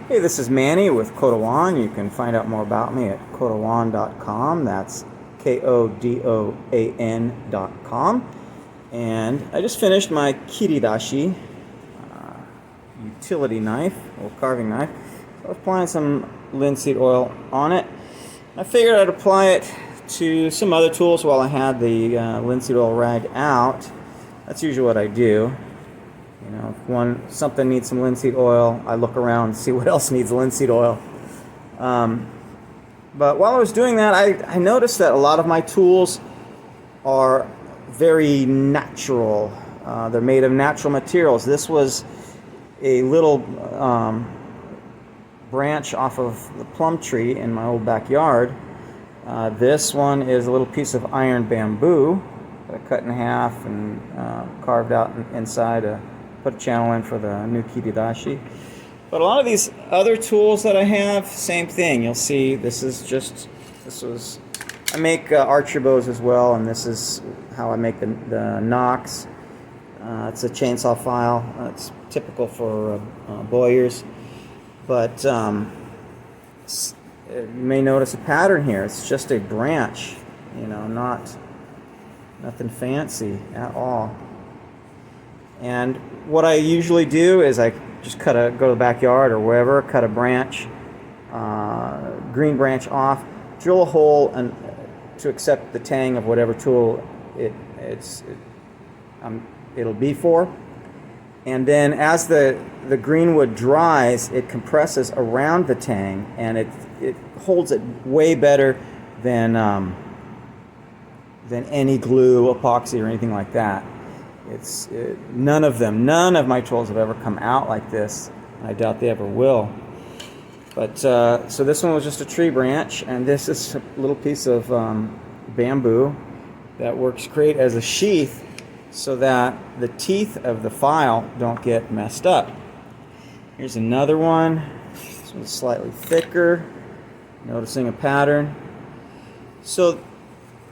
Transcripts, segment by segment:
Hey, this is Manny with Kodowan. You can find out more about me at kodowan.com. That's Kodoan.com. And I just finished my kiridashi utility knife, or carving knife. So I was applying some linseed oil on it. I figured I'd apply it to some other tools while I had the linseed oil rag out. That's usually what I do. You know, if something needs some linseed oil, I look around and see what else needs linseed oil. But while I was doing that, I noticed that a lot of my tools are very natural. They're made of natural materials. This was a little branch off of the plum tree in my old backyard. This one is a little piece of iron bamboo that I cut in half and carved out inside put a channel in for the new kiridashi. But a lot of these other tools that I have, same thing. You'll see I make archer bows as well, and this is how I make the nocks. It's a chainsaw file. It's typical for bowyers. But you may notice a pattern here. It's just a branch, you know, nothing fancy at all. And what I usually do is I just go to the backyard or wherever, cut a branch, green branch off, drill a hole to accept the tang of whatever tool it'll be for. And then as the green wood dries, it compresses around the tang, and it holds it way better than any glue, epoxy, or anything like that. None of my tools have ever come out like this. I doubt they ever will. But so this one was just a tree branch, and this is a little piece of bamboo that works great as a sheath so that the teeth of the file don't get messed up. Here's another one. This one's slightly thicker. Noticing a pattern. So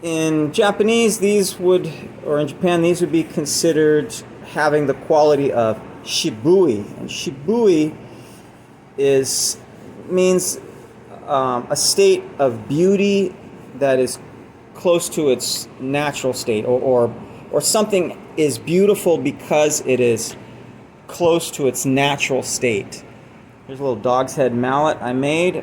in Japanese, in Japan, these would be considered having the quality of shibui. And shibui means a state of beauty that is close to its natural state, or something is beautiful because it is close to its natural state. Here's a little dog's head mallet I made.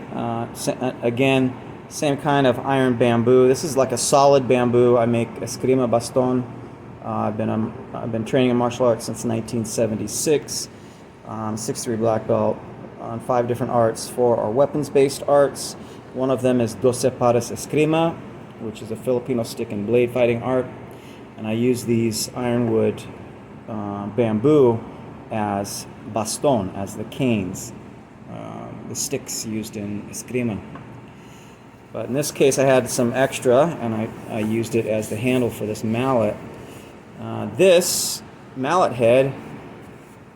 Again, same kind of iron bamboo. This is like a solid bamboo. I make eskrima baston. I've been training in martial arts since 1976. 6'3" black belt on 5 different arts. 4 are weapons-based arts. One of them is Doce Pares Eskrima, which is a Filipino stick and blade fighting art. And I use these ironwood bamboo as baston, as the canes, the sticks used in eskrima. But in this case, I had some extra, and I used it as the handle for this mallet. This mallet head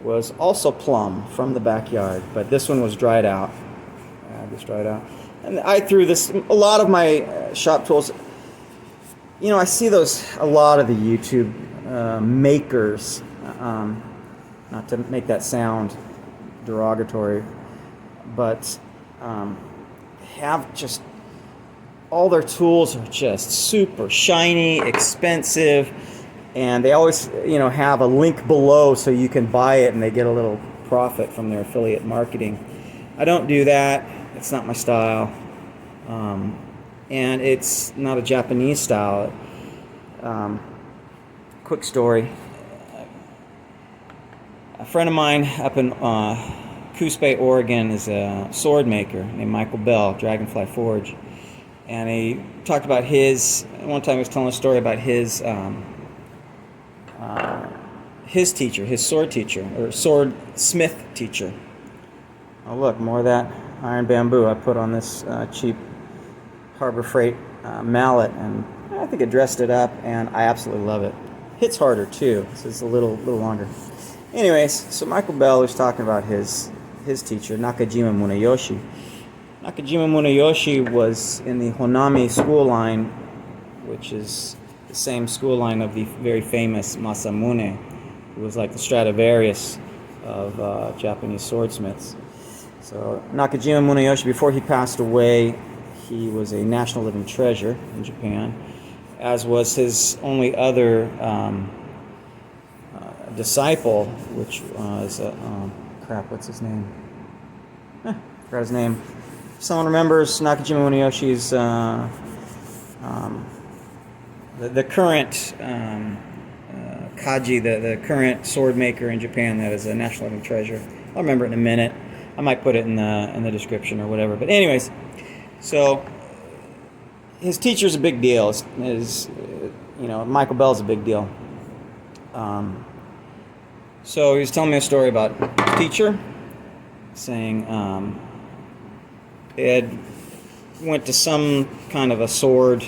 was also plum from the backyard, but this one was dried out. And I threw this. A lot of my shop tools, you know, I see a lot of the YouTube makers, not to make that sound derogatory, but have just all their tools are just super shiny, expensive, and they always, you know, have a link below so you can buy it and they get a little profit from their affiliate marketing. I don't do that. It's not my style. And it's not a Japanese style. Quick story. A friend of mine up in Coos Bay, Oregon, is a sword maker named Michael Bell, Dragonfly Forge. And he talked about one time he was telling a story about his teacher, his sword teacher, or sword smith teacher. Oh look, more of that iron bamboo I put on this cheap Harbor Freight mallet, and I think it dressed it up, and I absolutely love it. Hits harder too, so it's a little longer. Anyways, so Michael Bell was talking about his teacher, Nakajima Muneyoshi. Nakajima Muneyoshi was in the Honami school line, which is the same school line of the very famous Masamune, who was like the Stradivarius of Japanese swordsmiths. So Nakajima Muneyoshi, before he passed away, he was a national living treasure in Japan, as was his only other disciple, which was what's his name? Forgot his name. If someone remembers Nakajima Muneyoshi's the current Kaji, the current sword maker in Japan that is a national living treasure. I'll remember it in a minute. I might put it in the description or whatever. But anyways, so his teacher's a big deal. Michael Bell's a big deal. So he was telling me a story about his teacher, saying they had went to some kind of a sword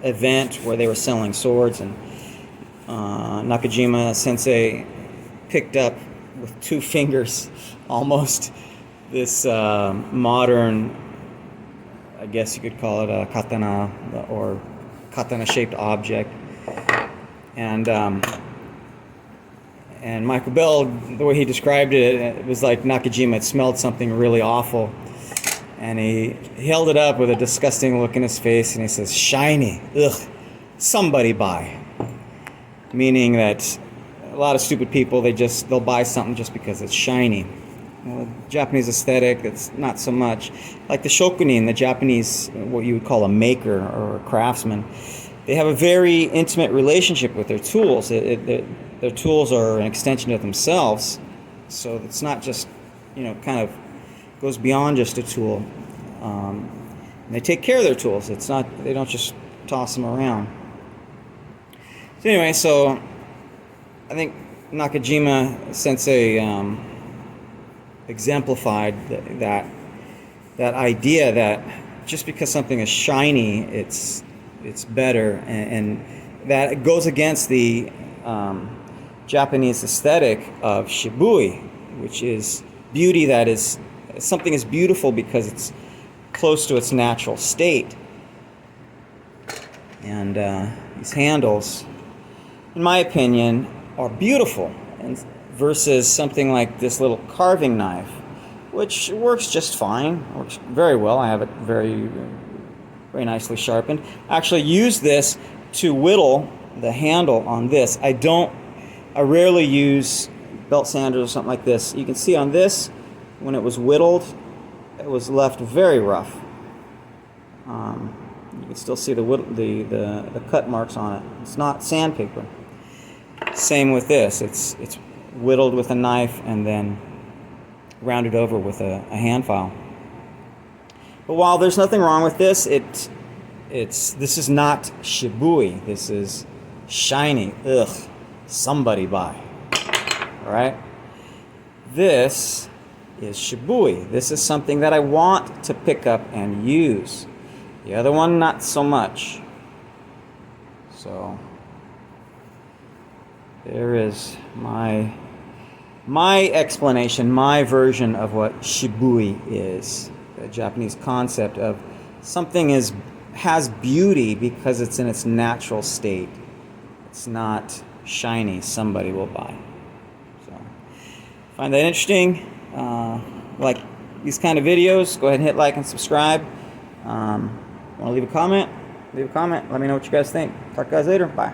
event where they were selling swords, and Nakajima Sensei picked up with 2 fingers almost this modern, I guess you could call it a katana or katana shaped object, and Michael Bell, the way he described it, it was like Nakajima had smelled something really awful, and he held it up with a disgusting look in his face, and he says, "Shiny, ugh, somebody buy." Meaning that a lot of stupid people, they'll buy something just because it's shiny. Well, Japanese aesthetic, it's not so much. Like the shokunin, the Japanese, what you would call a maker or a craftsman, they have a very intimate relationship with their tools. Their tools are an extension of themselves, so it's not just, kind of goes beyond just a tool. And they take care of their tools. They don't just toss them around. So anyway, I think Nakajima Sensei exemplified that idea that just because something is shiny, it's better, and that goes against the Japanese aesthetic of Shibui, which is beauty that is, something is beautiful because it's close to its natural state. And these handles, in my opinion, are beautiful, and versus something like this little carving knife, which works just fine, works very well. I have it very, very nicely sharpened. I actually use this to whittle the handle on this. I rarely use belt sanders or something like this. You can see on this, when it was whittled, it was left very rough. You can still see the cut marks on it. It's not sandpaper. Same with this. It's whittled with a knife and then rounded over with a hand file. But while there's nothing wrong with this, this is not Shibui. This is shiny. Ugh. Somebody buy. All right. This is Shibui. This is something that I want to pick up and use. The other one, not so much. So there is my explanation, my version of what Shibui is. The Japanese concept of something has beauty because it's in its natural state. It's not shiny, somebody will buy. So find that interesting. Like these kind of videos, go ahead and hit like and subscribe. Want to leave a comment? Leave a comment. Let me know what you guys think. Talk to you guys later. Bye.